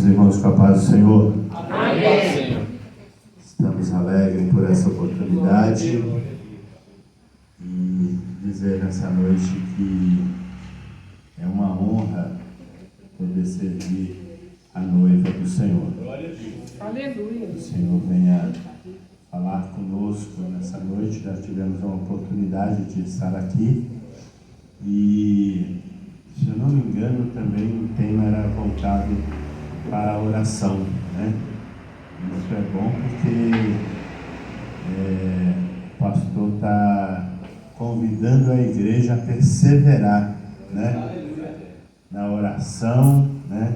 irmãos com a paz do Senhor. Amém. Estamos alegres por essa oportunidade e dizer nessa noite que é uma honra poder servir a noiva do Senhor. Aleluia. Que o Senhor venha falar conosco nessa noite. Já tivemos uma oportunidade de estar aqui e, se eu não me engano, também o tema era voltado para a oração, né? Isso é bom porque o pastor está convidando a igreja a perseverar, né? Na oração, né?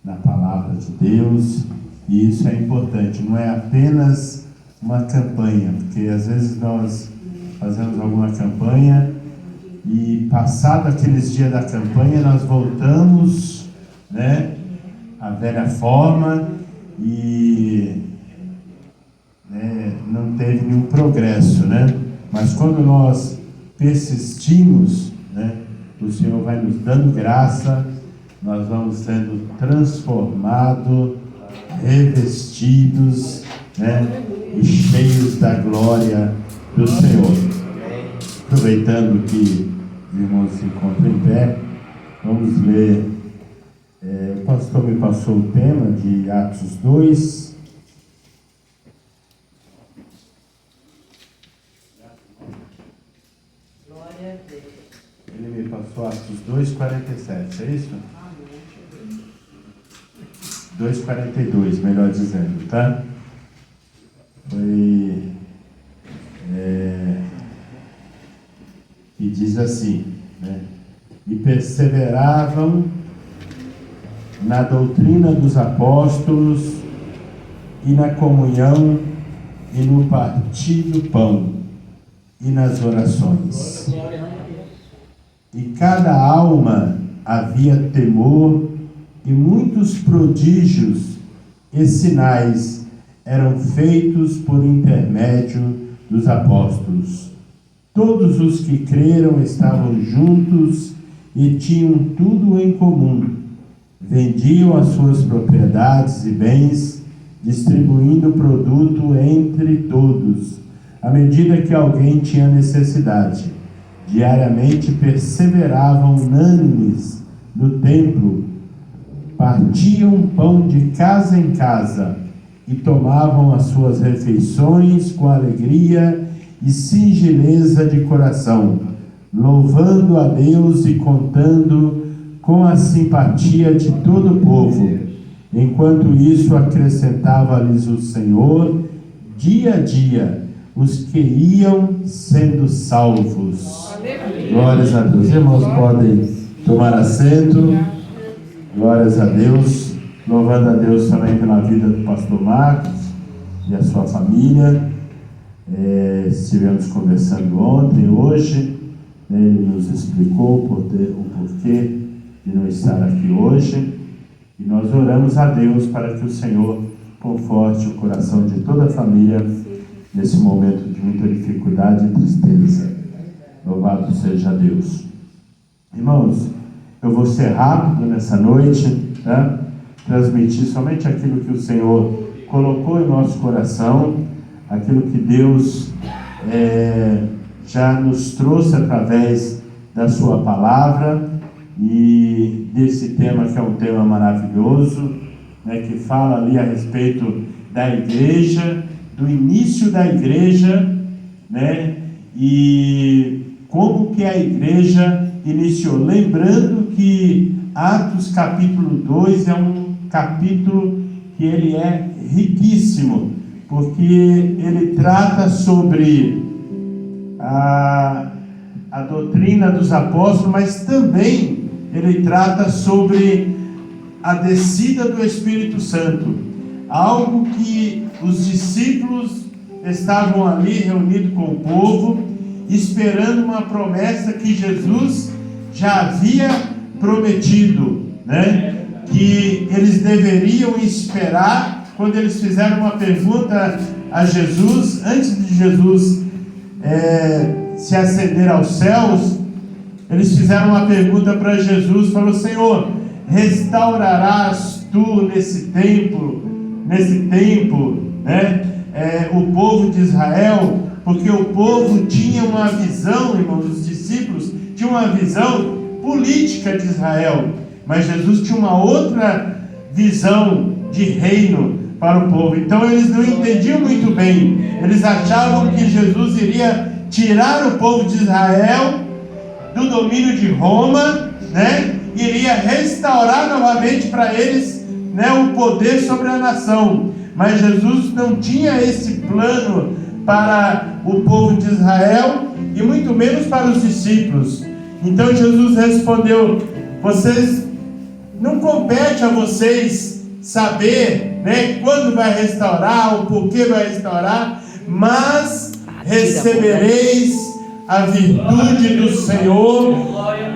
Na palavra de Deus, e isso é importante. Não é apenas uma campanha, porque às vezes nós fazemos alguma campanha e, passado aqueles dias da campanha, nós voltamos, né, à velha forma e não teve nenhum progresso, né? Mas quando nós persistimos, né, o Senhor vai nos dando graça, nós vamos sendo transformados, revestidos, né, e cheios da glória do Senhor. Aproveitando que os irmãos se encontram em pé, vamos ler. O pastor me passou o tema de Atos 2. Glória a Deus. Ele me passou Atos 2:47, é isso? 2:42, melhor dizendo, tá? E diz assim, né? E perseveravam na doutrina dos apóstolos e na comunhão e no partir do pão e nas orações. E cada alma havia temor, e muitos prodígios e sinais eram feitos por intermédio dos apóstolos. Todos os que creram estavam juntos e tinham tudo em comum. Vendiam as suas propriedades e bens, distribuindo o produto entre todos, à medida que alguém tinha necessidade. Diariamente perseveravam unânimes no templo, partiam pão de casa em casa e tomavam as suas refeições com alegria e singeleza de coração, louvando a Deus e contando com a simpatia de todo o povo. Enquanto isso, acrescentava-lhes o Senhor, dia a dia, os que iam sendo salvos. Glórias a Deus. Irmãos, podem tomar assento. Glórias a Deus. Louvando a Deus também pela vida do pastor Marcos e a sua família. Estivemos conversando ontem e hoje. Ele nos explicou o porquê de não estar aqui hoje. E nós oramos a Deus para que o Senhor conforte o coração de toda a família nesse momento de muita dificuldade e tristeza. Louvado seja Deus. Irmãos, eu vou ser rápido nessa noite, tá? Transmitir somente aquilo que o Senhor colocou em nosso coração, aquilo que Deus já nos trouxe através da sua palavra e desse tema que é um tema maravilhoso, né, que fala ali a respeito da igreja, do início da igreja, né, e como que a igreja iniciou. Lembrando que Atos capítulo 2 é um capítulo que ele é riquíssimo, porque ele trata sobre a doutrina dos apóstolos, mas também ele trata sobre a descida do Espírito Santo, algo que os discípulos estavam ali reunidos com o povo, esperando uma promessa que Jesus já havia prometido, né? Que eles deveriam esperar. Quando eles fizeram uma pergunta a Jesus, antes de Jesus se ascender aos céus, eles fizeram uma pergunta para Jesus, falou: Senhor, restaurarás tu nesse tempo, né? O povo de Israel, porque o povo tinha uma visão, irmãos, os discípulos tinham uma visão política de Israel, mas Jesus tinha uma outra visão de reino para o povo. Então eles não entendiam muito bem, eles achavam que Jesus iria tirar o povo de Israel do domínio de Roma, né? Iria restaurar novamente para eles, né, o poder sobre a nação. Mas Jesus não tinha esse plano para o povo de Israel e muito menos para os discípulos. Então Jesus respondeu: vocês, não compete a vocês saber, né, quando vai restaurar, o porquê vai restaurar, mas recebereis a virtude do Senhor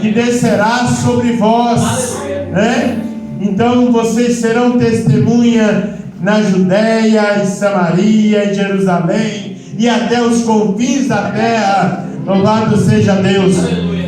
que descerá sobre vós, né? Então vocês serão testemunha na Judéia, em Samaria, em Jerusalém e até os confins da terra. Louvado seja Deus.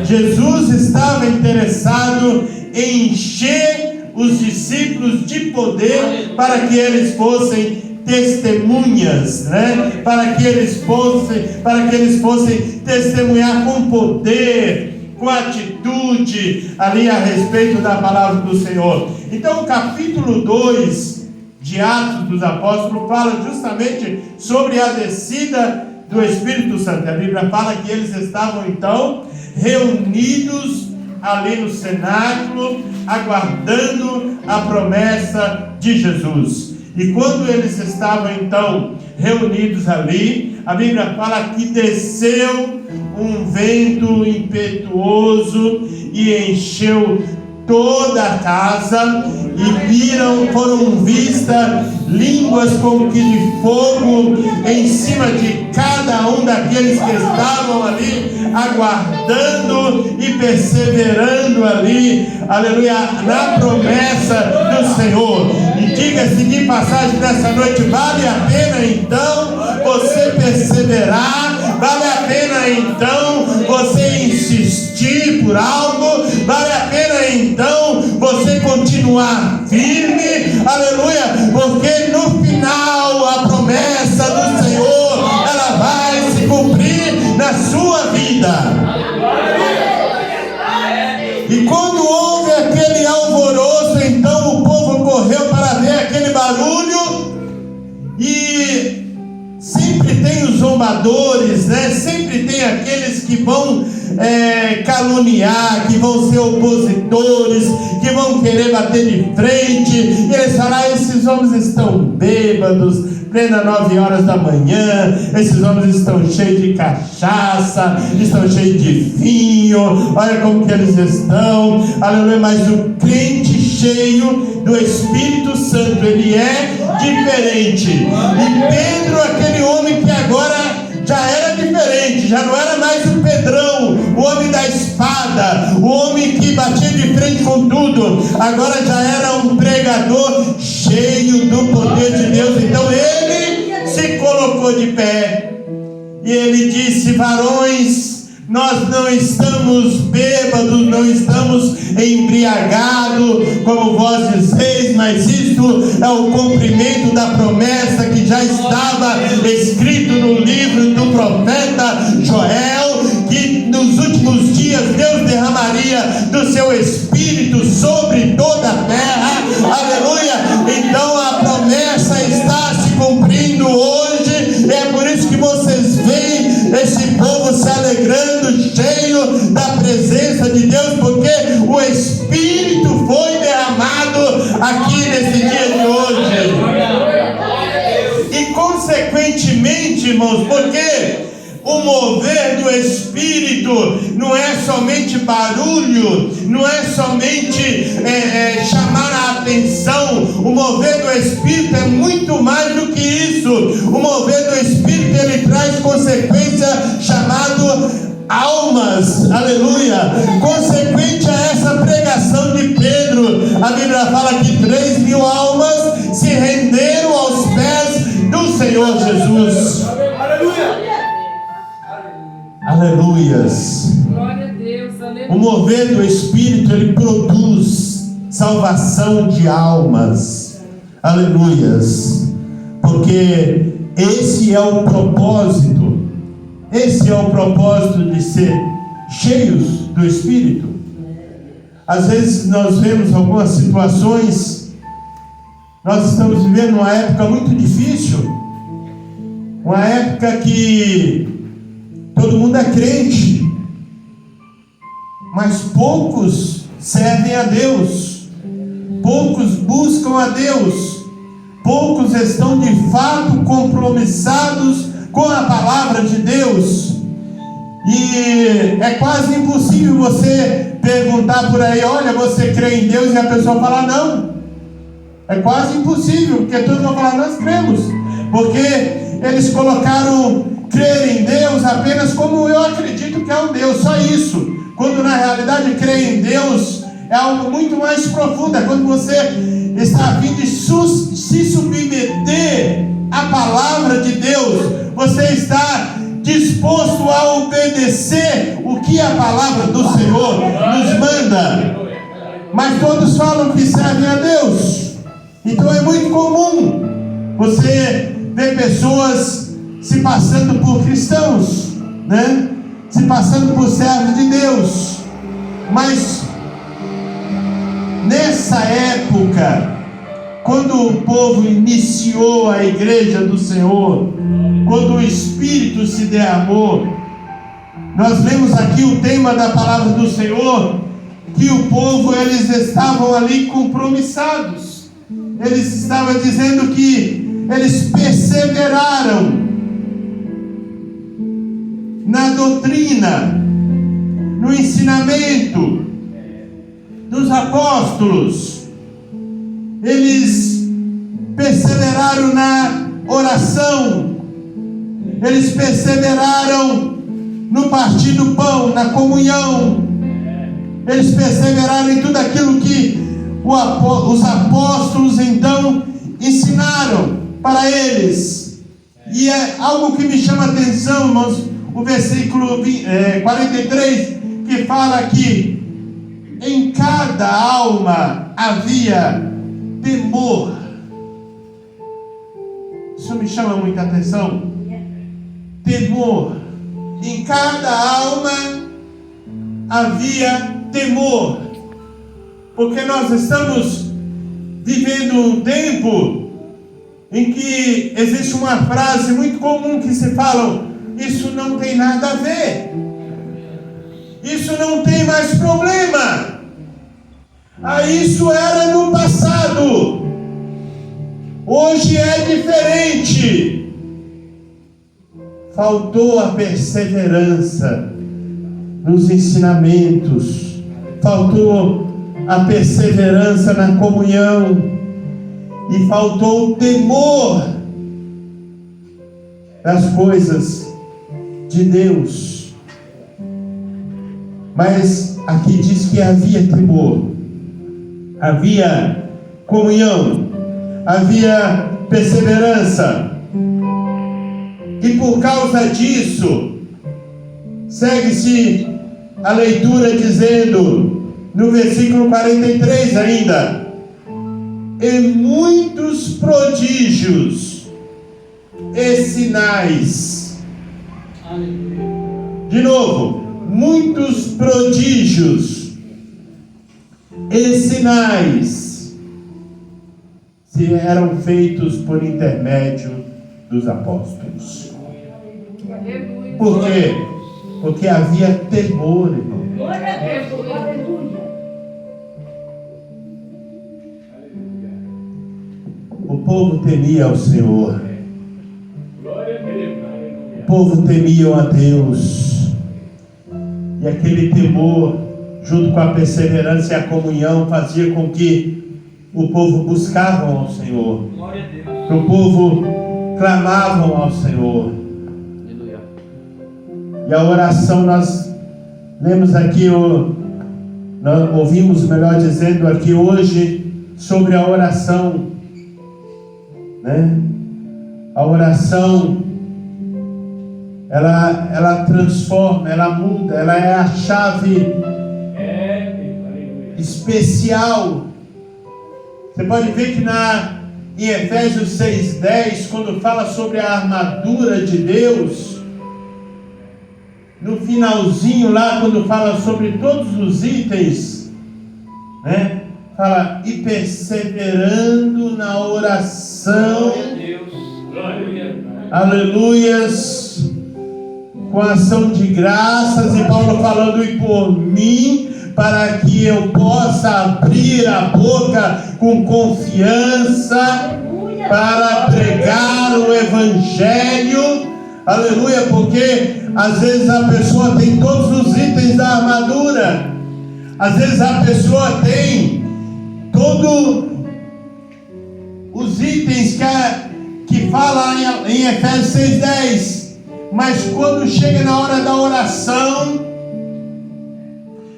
Jesus estava interessado em encher os discípulos de poder para que eles fossem testemunhas, né? Para que eles fossem testemunhar com poder, com atitude ali a respeito da palavra do Senhor. Então o capítulo 2 de Atos dos Apóstolos fala justamente sobre a descida do Espírito Santo. A Bíblia fala que eles estavam então reunidos ali no cenáculo, aguardando a promessa de Jesus. E quando eles estavam então reunidos ali, a Bíblia fala que desceu um vento impetuoso e encheu toda a casa, e foram vistas línguas como que de fogo em cima de cada um daqueles que estavam ali, aguardando e perseverando ali, aleluia, na promessa do Senhor. E diga-se de passagem nessa noite, vale a pena então você perseverar, vale a pena então você insistir por algo, vale a pena então você continuar firme, aleluia, porque no final a promessa do Senhor, ela vai se cumprir na sua vida. E quando houve aquele alvoroço, então o povo correu para ver aquele barulho, e sempre tem os zombadores, né? Sempre tem aqueles que vão caluniar, que vão ser opositores, que vão querer bater de frente, e eles falam: esses homens estão bêbados, plena 9 horas da manhã, esses homens estão cheios de cachaça, estão cheios de vinho, olha como que eles estão, aleluia. Mas o crente cheio do Espírito Santo, ele é diferente. E Pedro, aquele homem que agora já era diferente, já não era mais o Pedrão, o homem da espada, o homem que batia de frente com tudo, agora já era um pregador cheio do poder de Deus. Então ele se colocou de pé e ele disse: varões, nós não estamos bêbados, não estamos embriagados, como vós dizeis, mas isto é o cumprimento da promessa que já estava escrito no livro do profeta Joel, que nos últimos dias Deus derramaria do seu Espírito sobre toda a terra, aleluia. Então a promessa está se cumprindo hoje, é por isso que vocês veem esse povo se alegrando, cheio da presença de Deus, porque o Espírito foi derramado aqui nesse dia de hoje. E consequentemente, irmãos, porque o mover do Espírito não é somente barulho, não é somente chamar a atenção. O mover do Espírito é muito mais do que isso. O mover do Espírito, ele traz consequência chamado almas, aleluia. Consequente a essa pregação de Pedro, a Bíblia fala que 3.000 almas se renderam aos pés do Senhor Jesus. Aleluias. Glória a Deus, aleluia. O mover do Espírito, ele produz salvação de almas. Aleluias. Porque esse é o propósito. Esse é o propósito de ser cheios do Espírito. Às vezes nós vemos algumas situações. Nós estamos vivendo uma época muito difícil. Uma época que todo mundo é crente, mas poucos servem a Deus, poucos buscam a Deus, poucos estão de fato compromissados com a palavra de Deus. E é quase impossível você perguntar por aí: olha, você crê em Deus? E a pessoa falar não. É quase impossível, porque todos vão falar: nós cremos. Porque eles colocaram crer em Deus apenas como eu acredito que é um Deus, só isso. Quando na realidade crer em Deus é algo muito mais profundo. É quando você está a fim de se submeter à palavra de Deus. Você está disposto a obedecer o que a palavra do Senhor nos manda. Mas todos falam que servem a Deus. Então é muito comum você ver pessoas se passando por cristãos, né? Se passando por servos de Deus. Mas nessa época, quando o povo iniciou a igreja do Senhor, quando o Espírito se derramou, nós lemos aqui o tema da palavra do Senhor, que o povo, eles estavam ali compromissados. Eles estavam dizendo que eles perseveraram na doutrina, no ensinamento dos apóstolos. Eles perseveraram na oração, eles perseveraram no partir do pão, na comunhão, eles perseveraram em tudo aquilo que os apóstolos então ensinaram para eles. E é algo que me chama a atenção, irmãos, o versículo 43, que fala que em cada alma havia temor. Isso me chama muita atenção. Temor. Em cada alma havia temor. Porque nós estamos vivendo um tempo em que existe uma frase muito comum que se fala: isso não tem nada a ver, isso não tem mais problema, isso era no passado, hoje é diferente. Faltou a perseverança nos ensinamentos, faltou a perseverança na comunhão, e faltou o temor das coisas de Deus. Mas aqui diz que havia temor, havia comunhão, havia perseverança. E por causa disso, segue-se a leitura dizendo, no versículo 43 ainda: e muitos prodígios e sinais. De novo, muitos prodígios e sinais se eram feitos por intermédio dos apóstolos. Por quê? Porque havia temor, irmão. Glória a Deus, aleluia. O povo temia ao Senhor. O povo temia a Deus. E aquele temor, junto com a perseverança e a comunhão, fazia com que o povo buscava ao Senhor. Que o povo clamavam ao Senhor. E a oração, nós lemos aqui, nós ouvimos, melhor dizendo, aqui hoje, sobre a oração, né? A oração, ela transforma, ela muda, ela é a chave especial Você pode ver que em Efésios 6,10, quando fala sobre a armadura de Deus, no finalzinho lá, quando fala sobre todos os itens, né? Fala, e perseverando na oração, aleluias, com ação de graças, e Paulo falando, e por mim, para que eu possa abrir a boca com confiança, para pregar o Evangelho, aleluia, porque às vezes a pessoa tem todos os itens da armadura, às vezes a pessoa tem todos os itens que fala em Efésios 6,10, mas quando chega na hora da oração,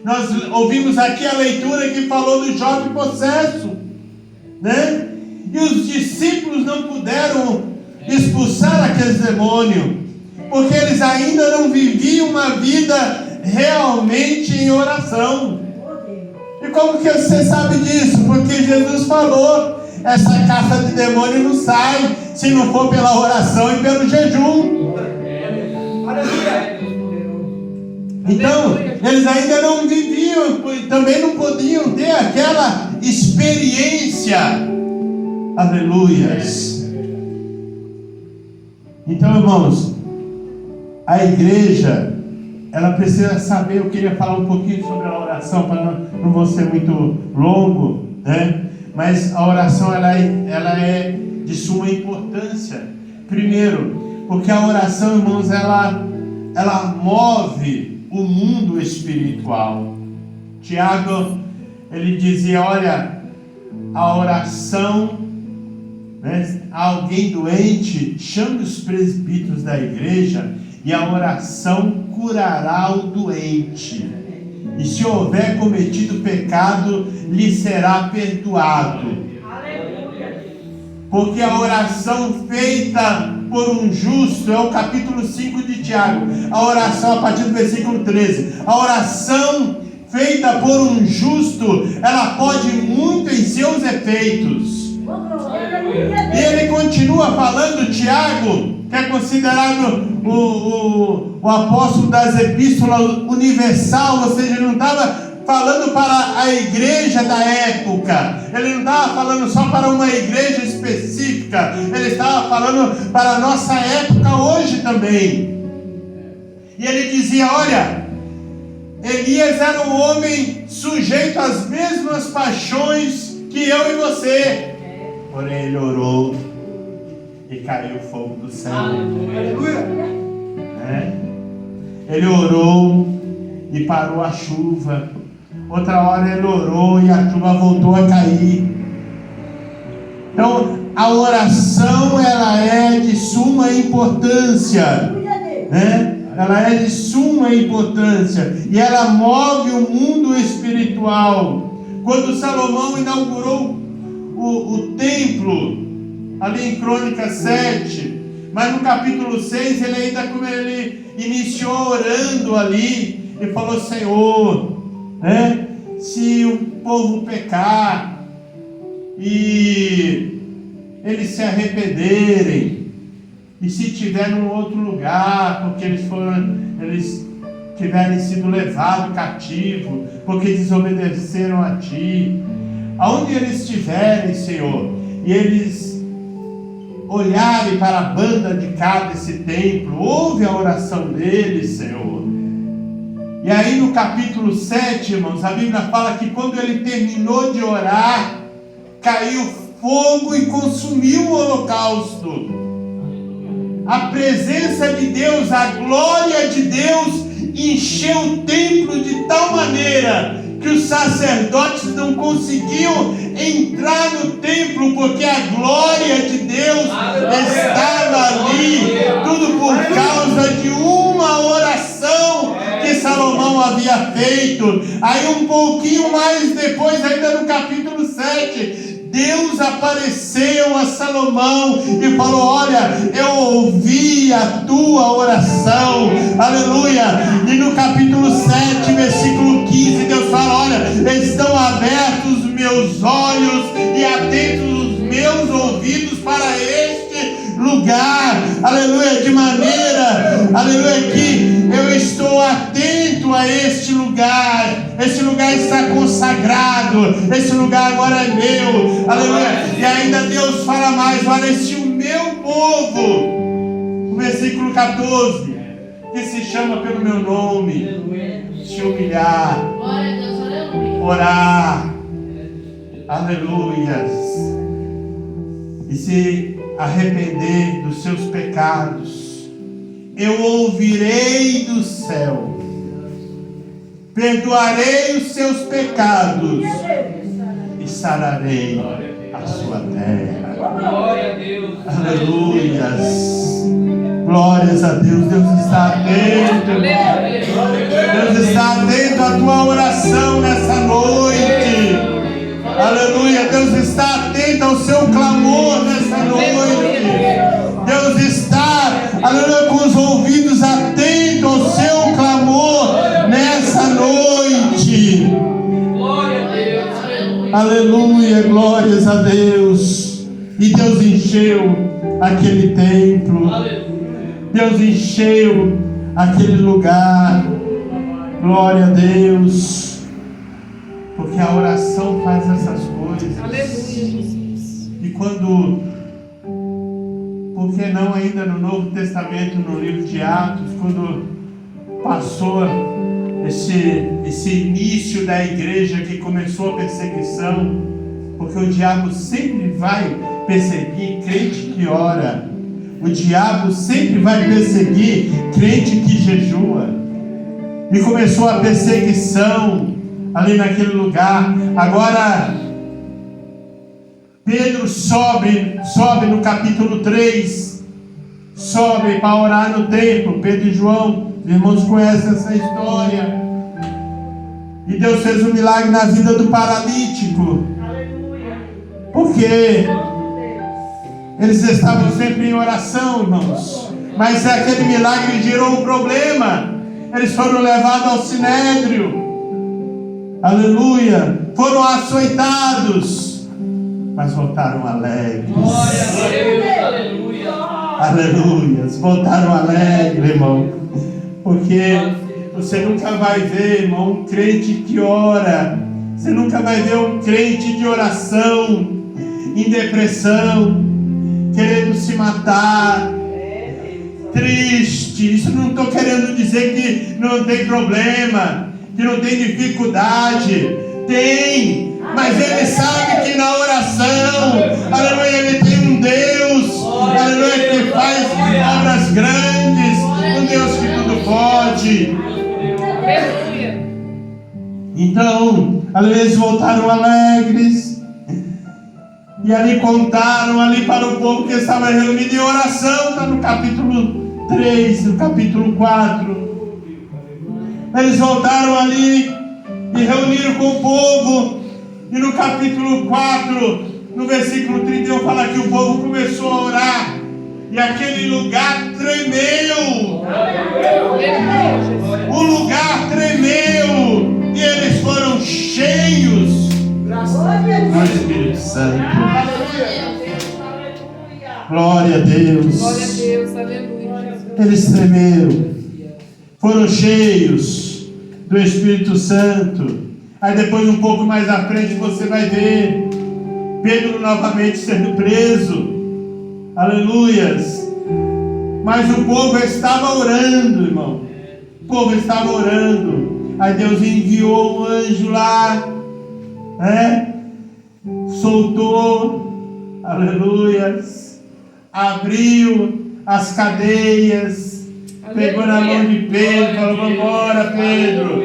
nós ouvimos aqui a leitura que falou do jovem possesso, né? E os discípulos não puderam expulsar aqueles demônios, porque eles ainda não viviam uma vida realmente em oração. E como que você sabe disso? Porque Jesus falou, essa caça de demônio não sai se não for pela oração e pelo jejum. Então, eles ainda não viviam, também não podiam ter aquela experiência. Aleluias. Então, irmãos, a igreja, ela precisa saber. Eu queria falar um pouquinho sobre a oração, para não vou ser muito longo, né? Mas a oração, ela é de suma importância. Primeiro, porque a oração, irmãos, ela move o mundo espiritual. Tiago, ele dizia, olha, a oração, né? Alguém doente, chame os presbíteros da igreja, e a oração curará o doente, e se houver cometido pecado, lhe será perdoado. Porque a oração feita por um justo, é o capítulo 5 de Tiago, a oração a partir do versículo 13, a oração feita por um justo, ela pode muito em seus efeitos. E ele continua falando, Tiago, que é considerado o apóstolo das epístolas universal, ou seja, ele não estava falando para a igreja da época, ele não estava falando só para uma igreja específica, ele estava falando para a nossa época hoje também. E ele dizia, olha, Elias era um homem sujeito às mesmas paixões que eu e você, porém ele orou e caiu fogo do céu. Ele orou e parou a chuva. Outra hora ele orou e a chuva voltou a cair. Então a oração, ela é de suma importância, né? Ela é de suma importância e ela move o mundo espiritual. Quando Salomão inaugurou o templo, ali em Crônicas 7, mas no capítulo 6 ele ainda, como ele iniciou orando ali, e falou, Senhor, né, se o povo pecar e eles se arrependerem, e se estiver num outro lugar, porque eles tiverem sido levados cativo, porque desobedeceram a Ti, aonde eles estiverem, Senhor, e eles olharem para a banda de cá desse templo, ouve a oração deles, Senhor. E aí no capítulo 7, irmãos, a Bíblia fala que quando ele terminou de orar, caiu fogo e consumiu o holocausto. A presença de Deus, a glória de Deus encheu o templo de tal maneira que os sacerdotes não conseguiam entrar no templo, porque a glória de Deus estava ali, tudo por causa de uma oração que Salomão havia feito. Aí um pouquinho mais depois, ainda no capítulo 7, Deus apareceu a Salomão e falou: olha, eu ouvi a tua oração, aleluia. E no capítulo 7, versículo 15, Deus fala: olha, estão abertos os meus olhos e atentos os meus ouvidos para este lugar, aleluia, de maneira, aleluia, que eu estou atento a este lugar está consagrado, esse lugar agora é meu, aleluia. E ainda Deus fala mais: olha, se o meu povo, no versículo 14, que se chama pelo meu nome, se humilhar, orar, aleluias, e se arrepender dos seus pecados, eu ouvirei do céu, perdoarei os seus pecados e sararei a sua terra. Glória a Deus. Aleluias. Glórias a Deus. Deus está atento. Deus está atento à tua oração nessa noite. Aleluia. Deus está atento ao seu clamor nessa noite. Deus está, aleluia, com os ouvidos atentos ao seu clamor nessa noite. Glória a Deus. Aleluia, glórias a Deus. E Deus encheu aquele templo. Deus encheu aquele lugar. Glória a Deus. Porque a oração faz essas coisas. Aleluia. E quando, por que não ainda no Novo Testamento, no livro de Atos, quando passou esse início da igreja que começou a perseguição, porque o diabo sempre vai perseguir crente que ora, o diabo sempre vai perseguir crente que jejua, e começou a perseguição ali naquele lugar. Agora Pedro sobe no capítulo 3, sobe para orar no templo. Pedro e João, os irmãos conhecem essa história. E Deus fez um milagre na vida do paralítico. Porque eles estavam sempre em oração, irmãos. Mas aquele milagre gerou um problema. Eles foram levados ao sinédrio. Aleluia. Foram açoitados, mas voltaram alegres. Glória a Deus. Aleluia. Aleluia. Voltaram alegres, irmão. Porque você nunca vai ver, irmão, um crente que ora. Você nunca vai ver um crente de oração em depressão, querendo se matar, triste. Isso não estou querendo dizer que não tem problema, que não tem dificuldade. Tem, mas ele sabe que na oração, aleluia, ele tem um Deus, aleluia, que faz obras grandes, um Deus que tudo pode. Então, aleluia, eles voltaram alegres. E ali contaram ali para o povo que estava reunido em oração. Está no capítulo 3, no capítulo 4. Eles voltaram ali e reuniram com o povo. E no capítulo 4, no versículo 31, fala que o povo começou a orar. E aquele lugar tremeu. O lugar tremeu. E eles foram cheios do Espírito Santo. Glória a Deus. Glória a Deus, aleluia. Eles tremeram, foram cheios do Espírito Santo. Aí depois, um pouco mais à frente, você vai ver Pedro novamente sendo preso. Aleluias. Mas o povo estava orando, irmão. O povo estava orando. Aí Deus enviou um anjo lá, soltou, aleluias, abriu as cadeias, aleluia. Pegou na mão de Pedro, falou: vamos embora, Pedro.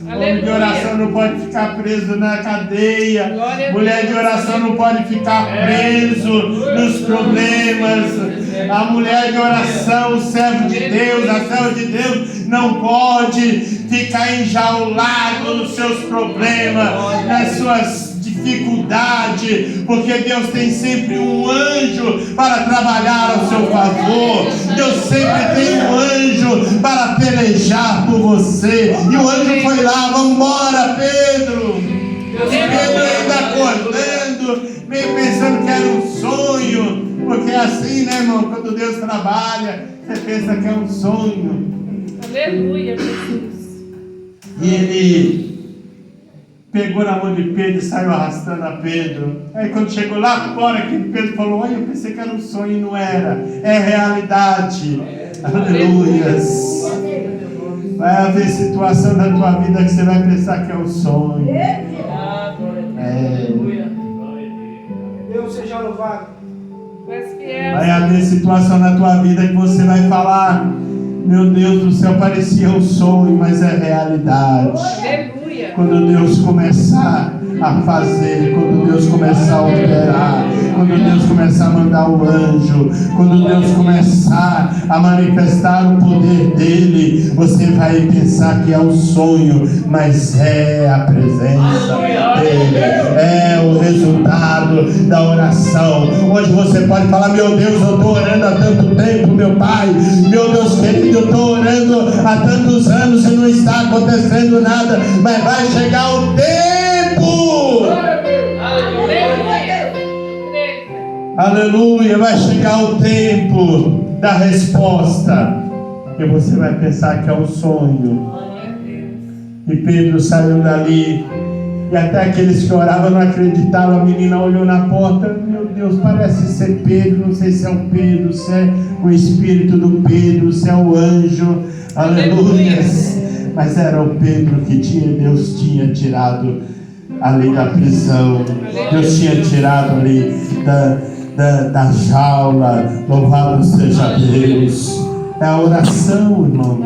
Homem de oração não pode ficar preso na cadeia. Mulher de oração não pode ficar preso nos problemas. A mulher de oração, o servo de Deus, a serva de Deus, não pode ficar enjaulado nos seus problemas, nas suas dificuldades. dificuldade, porque Deus tem sempre um anjo para trabalhar ao seu favor. Deus sempre tem um anjo para pelejar por você. E o anjo foi lá: vamos embora, Pedro. Pedro ainda acordando, meio pensando que era um sonho. Porque é assim, né, irmão? Quando Deus trabalha, você pensa que é um sonho. Aleluia, Jesus. E ele pegou na mão de Pedro e saiu arrastando a Pedro. Aí quando chegou lá fora, que Pedro falou: olha, eu pensei que era um sonho e não era. É realidade. Aleluias. Vai haver situação na tua vida que você vai pensar que é um sonho. Deus seja louvado. Vai haver situação na tua vida que você vai falar: meu Deus do céu, parecia um sonho, mas é realidade. Aleluia. Quando Deus começar a fazer, quando Deus começar a operar, quando Deus começar a mandar o anjo, quando Deus começar a manifestar o poder dele, você vai pensar que é um sonho, mas é a presença dele, é o resultado da oração. Hoje você pode falar: meu Deus, eu estou orando há tanto tempo, meu Pai, meu Deus querido, eu estou orando há tantos anos e não está acontecendo nada, mas vai chegar o tempo. Aleluia, vai chegar o tempo da resposta, que você vai pensar que é um sonho. E Pedro saiu dali, e até aqueles que oravam não acreditavam. A menina olhou na porta: meu Deus, parece ser Pedro, não sei se é o Pedro, se é o espírito do Pedro, se é o anjo. Aleluia. Mas era o Pedro que Deus tinha tirado ali da prisão, Deus tinha tirado ali da jaula. Louvado seja Deus. É a oração, irmão.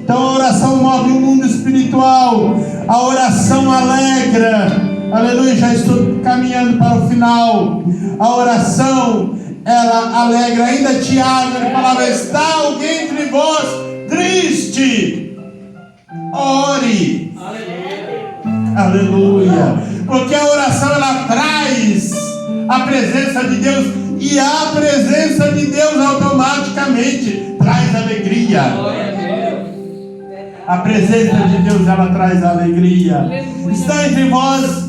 Então a oração move o mundo espiritual. A oração alegra. Aleluia, já estou caminhando para o final. A oração, ela alegra. Ainda Tiago, ele falava: está alguém entre vós triste? Ore. Aleluia. Porque a oração, ela traz a presença de Deus, e a presença de Deus automaticamente traz alegria. A presença de Deus, ela traz alegria. Está entre vós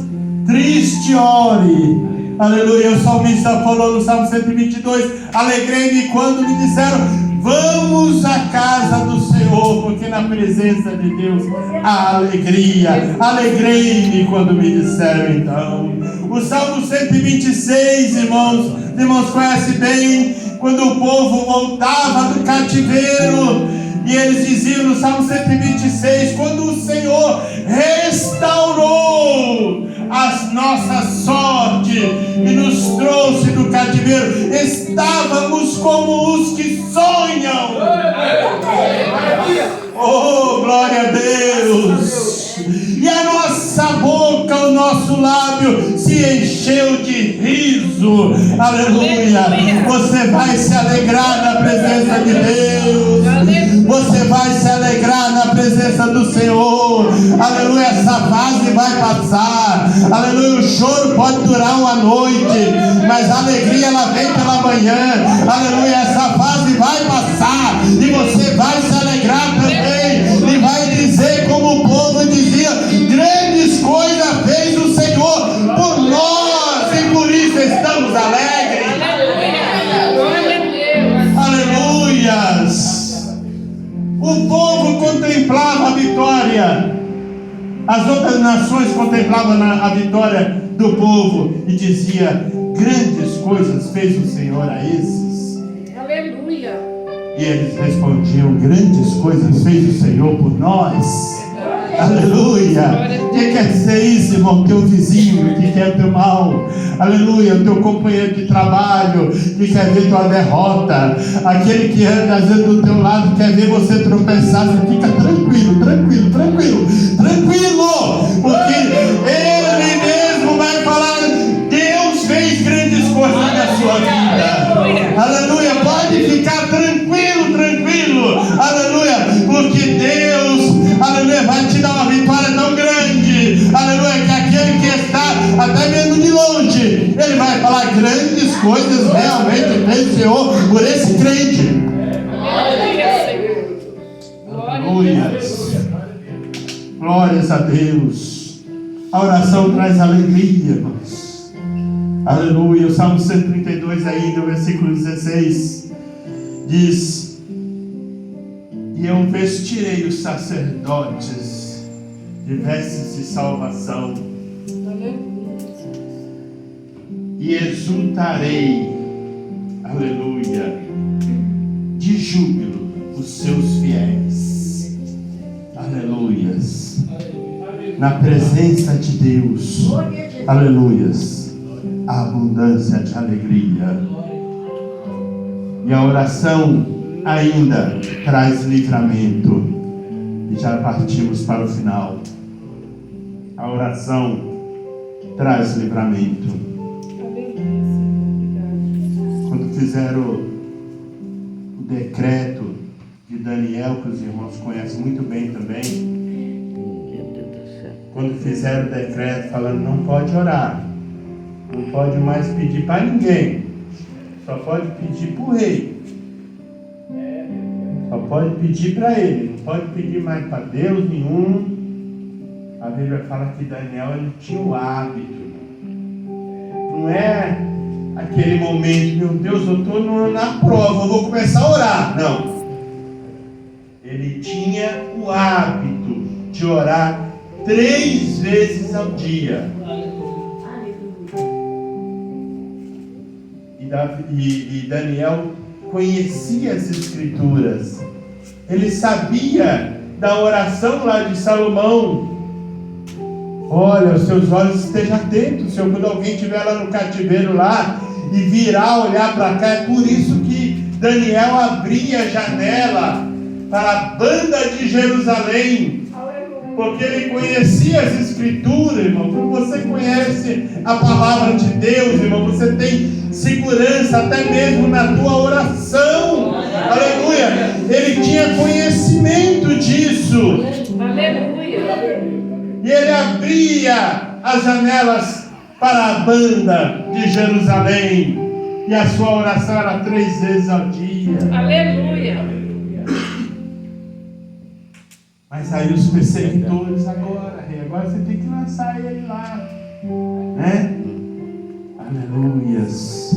triste, ore. Aleluia. O salmista falou no Salmo 122: alegrei-me quando me disseram: vamos à casa do Senhor, porque na presença de Deus há alegria. Alegrei-me quando me disseram então. O Salmo 126, irmãos conhecem bem, quando o povo voltava do cativeiro, e eles diziam no Salmo 126: quando o Senhor restaurou as nossas sortes e nos trouxe do cativeiro, estávamos como os que sonham. Oh, glória a Deus! E a nossa boca, o nosso lábio se encheu de riso. Aleluia! Você vai se alegrar na presença de Deus. Você vai se alegrar na presença do Senhor. Aleluia! Essa fase vai passar. Aleluia! O choro pode durar uma noite, mas a alegria, ela vem pela manhã. Aleluia! Essa fase vai passar e você vai se alegrar também, e vai dizer como o povo dizia: grandes coisas fez o Senhor por nós, e por isso estamos alegres. Aleluias! O povo contemplava a vitória, as outras nações contemplavam a vitória do povo e dizia: grandes coisas fez o Senhor a esses. Aleluia. E eles respondiam: grandes coisas fez o Senhor por nós. Aleluia. Quem quer dizer isso, irmão? Teu vizinho que quer o teu mal. Aleluia. O teu companheiro de trabalho que quer ver tua derrota. Aquele que anda às vezes do teu lado quer ver você tropeçar. Você fica tranquilo. Porque ele mesmo vai falar: Deus fez grandes coisas na sua vida. Aleluia. Pode ficar tranquilo. Aleluia. Porque Deus, aleluia, vai te dar uma vitória tão grande. Aleluia. Que aquele que está até mesmo coisas realmente fez o Senhor por esse crente. Aleluia, Senhor. Glórias. Glórias a Deus. A oração traz alegria, irmãos. Aleluia. O Salmo 132 ainda, o versículo 16, diz: e eu vestirei os sacerdotes de vestes de salvação, e exultarei, aleluia, de júbilo os seus fiéis. Aleluias. Na presença de Deus, aleluias, a abundância de alegria. E a oração ainda traz livramento. E já partimos para o final. A oração traz livramento. Quando fizeram o decreto de Daniel, que os irmãos conhecem muito bem também, quando fizeram o decreto falando não pode orar, não pode mais pedir para ninguém, só pode pedir para o rei, só pode pedir para ele, não pode pedir mais para Deus nenhum. A Bíblia fala que Daniel ele tinha o hábito, não é aquele momento, meu Deus, eu estou na prova, eu vou começar a orar. Não. Ele tinha o hábito de orar 3 vezes ao dia. E Daniel conhecia as Escrituras. Ele sabia da oração lá de Salomão. Olha, os seus olhos estejam atentos, Senhor, quando alguém estiver lá no cativeiro lá e virar, olhar para cá. É por isso que Daniel abria a janela para a banda de Jerusalém, porque ele conhecia as Escrituras, irmão. Quando você conhece a palavra de Deus, irmão, você tem segurança até mesmo na tua oração. Aleluia. Ele tinha conhecimento disso. Aleluia. E ele abria as janelas para a banda de Jerusalém. E a sua oração era 3 vezes ao dia. Aleluia. Mas aí os perseguidores agora você tem que lançar ele lá, né? Aleluias.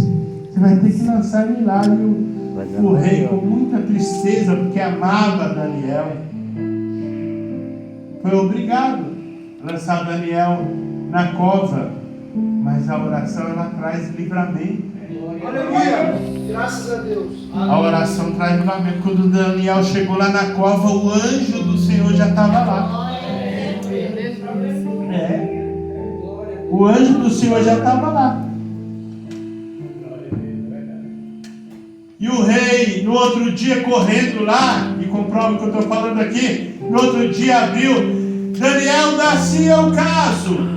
Você vai ter que lançar ele lá. E o rei, com muita tristeza, porque amava Daniel, foi obrigado a lançar Daniel na cova. Mas a oração ela traz livramento. Aleluia! Graças a Deus. A oração traz livramento. Quando Daniel chegou lá na cova, o anjo do Senhor já estava lá. O anjo do Senhor já estava lá. E o rei, no outro dia, correndo lá, e comprova o que eu estou falando aqui, no outro dia abriu, Daniel, dá-se ao caso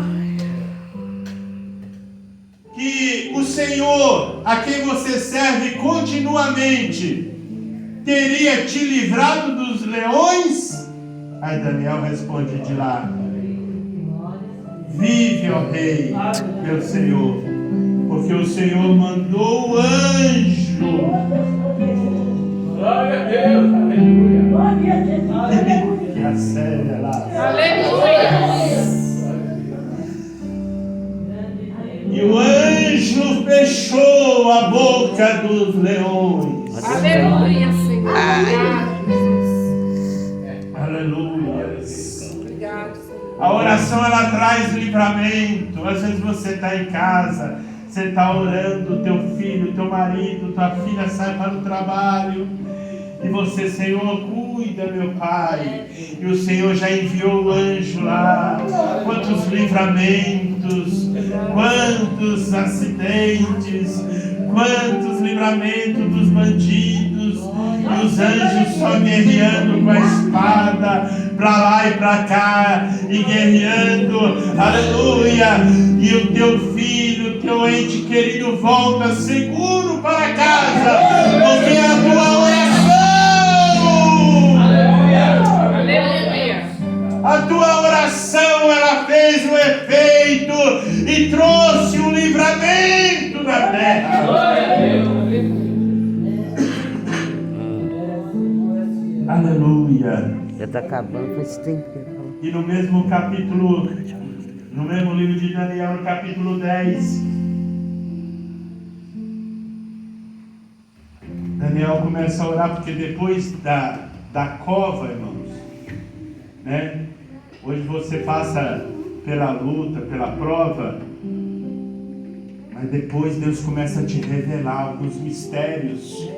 que o Senhor, a quem você serve continuamente, teria te livrado dos leões? Aí Daniel responde de lá: vive, ó rei, meu Senhor, porque o Senhor mandou o anjo. Glória a Deus, aleluia. Que a séria lá. Aleluia. E o anjo fechou a boca dos leões. Aleluia, Senhor. Aleluia. Obrigado, Senhor. A oração ela traz livramento. Às vezes você está em casa, você está orando, teu filho, teu marido, tua filha sai para o trabalho. E você, Senhor, cuida, meu Pai. E o Senhor já enviou o anjo lá. Quantos livramentos, quantos acidentes, quantos livramentos dos bandidos. E os anjos só guerreando com a espada, para lá e para cá, e guerreando, aleluia. E o teu filho, teu ente querido volta seguro para casa, porque a tua oração, a tua oração, ela fez o efeito e trouxe um livramento na terra. tá acabando, faz tempo que ele falou. E no mesmo capítulo, no mesmo livro de Daniel, no capítulo 10, Daniel começa a orar, porque depois da cova, irmãos, né? Hoje você passa pela luta, pela prova, mas depois Deus começa a te revelar alguns mistérios.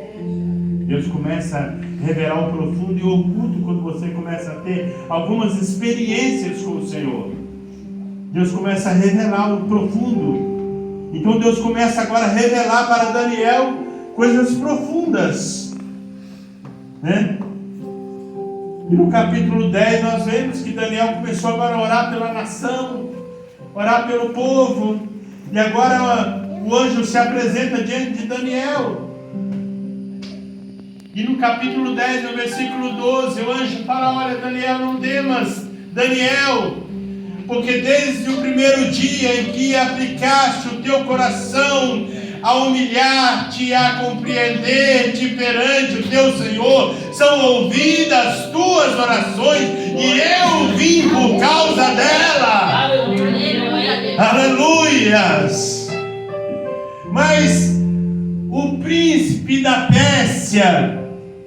Deus começa a revelar o profundo e o oculto quando você começa a ter algumas experiências com o Senhor. Deus começa a revelar o profundo. Então Deus começa agora a revelar para Daniel coisas profundas, né? E no capítulo 10 nós vemos que Daniel começou agora a orar pela nação, orar pelo povo, e agora o anjo se apresenta diante de Daniel. E no capítulo 10, no versículo 12, o anjo fala: olha, Daniel, não temas, Daniel, porque desde o primeiro dia em que aplicaste o teu coração a humilhar-te e a compreender-te perante o teu Senhor, são ouvidas tuas orações, e eu vim por causa dela. Aleluias! Mas o príncipe da Pérsia,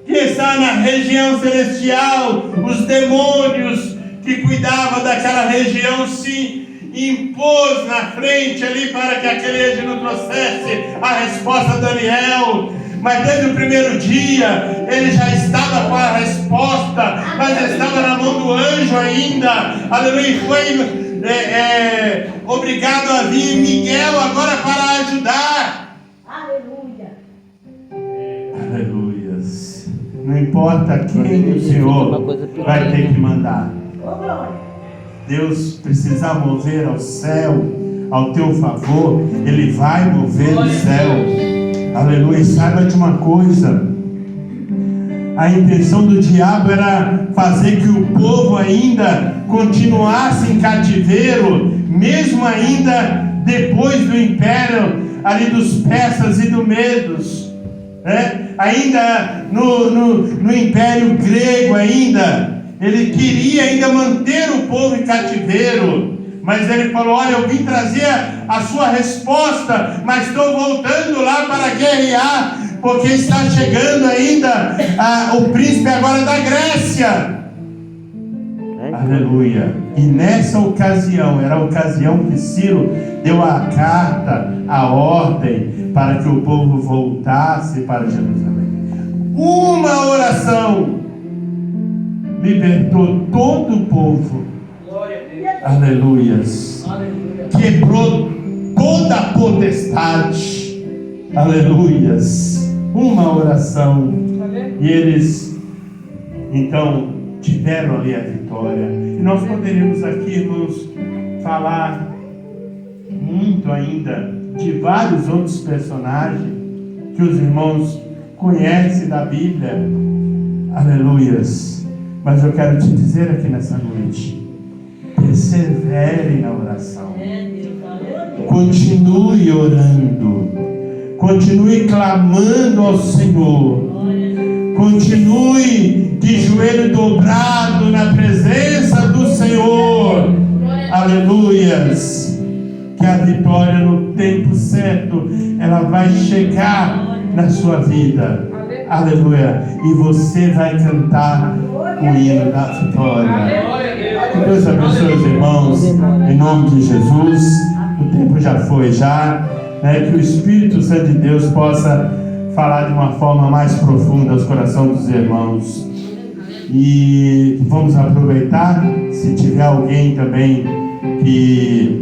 que está na região celestial, os demônios que cuidavam daquela região, se impôs na frente ali para que aquele anjo não trouxesse a resposta a Daniel. Mas desde o primeiro dia ele já estava com a resposta, mas estava na mão do anjo ainda. Aleluia! E foi obrigado a vir Miguel agora para ajudar. Aleluia. Aleluias. Não importa quem o Senhor vai ter que mandar. Ô, glória. Deus precisar mover ao céu ao teu favor, Ele vai mover o céu. Aleluia. E saiba de uma coisa: a intenção do diabo era fazer que o povo ainda continuasse em cativeiro, mesmo ainda depois do império ali dos persas e dos medos, né? Ainda no império grego ainda, ele queria ainda manter o povo em cativeiro, mas ele falou: olha, eu vim trazer a sua resposta, mas estou voltando lá para guerrear, porque está chegando ainda o príncipe agora da Grécia. Aleluia. E nessa ocasião, era a ocasião que Ciro deu a carta, a ordem, para que o povo voltasse para Jerusalém. Uma oração libertou todo o povo. Aleluias. Quebrou toda a potestade. Aleluias. Uma oração. E eles então tiveram ali a vitória. E nós poderíamos aqui, irmãos, falar muito ainda de vários outros personagens que os irmãos conhecem da Bíblia. Aleluias. Mas eu quero te dizer aqui nessa noite: persevere na oração. Continue orando. Continue clamando ao Senhor. Continue de joelho dobrado na presença do Senhor. Aleluias. Que a vitória no tempo certo, ela vai chegar na sua vida. Aleluia. E você vai cantar o hino da vitória. Que Deus abençoe os irmãos, em nome de Jesus. O tempo já foi, né? Que o Espírito Santo de Deus possa falar de uma forma mais profunda aos corações dos irmãos. E vamos aproveitar, se tiver alguém também que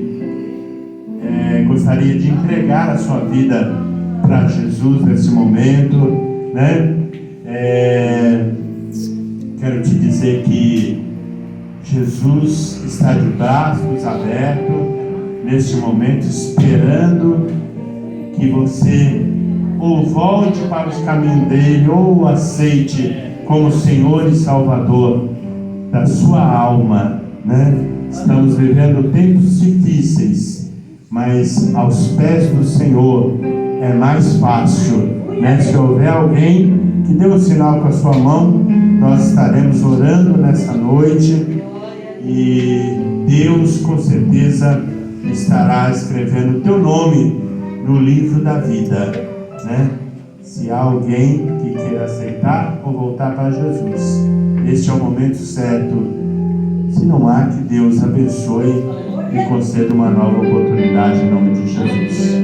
gostaria de entregar a sua vida para Jesus nesse momento, né? Quero te dizer que Jesus está de braços abertos neste momento, esperando que você ou volte para os caminhos dele, ou o aceite como Senhor e Salvador da sua alma, né? Estamos vivendo tempos difíceis, mas aos pés do Senhor é mais fácil, né? Se houver alguém que dê um sinal com a sua mão, nós estaremos orando nessa noite e Deus com certeza estará escrevendo o teu nome no livro da vida, né? Se há alguém que queira aceitar ou voltar para Jesus, este é o momento certo. Se não há, que Deus abençoe e conceda uma nova oportunidade em nome de Jesus.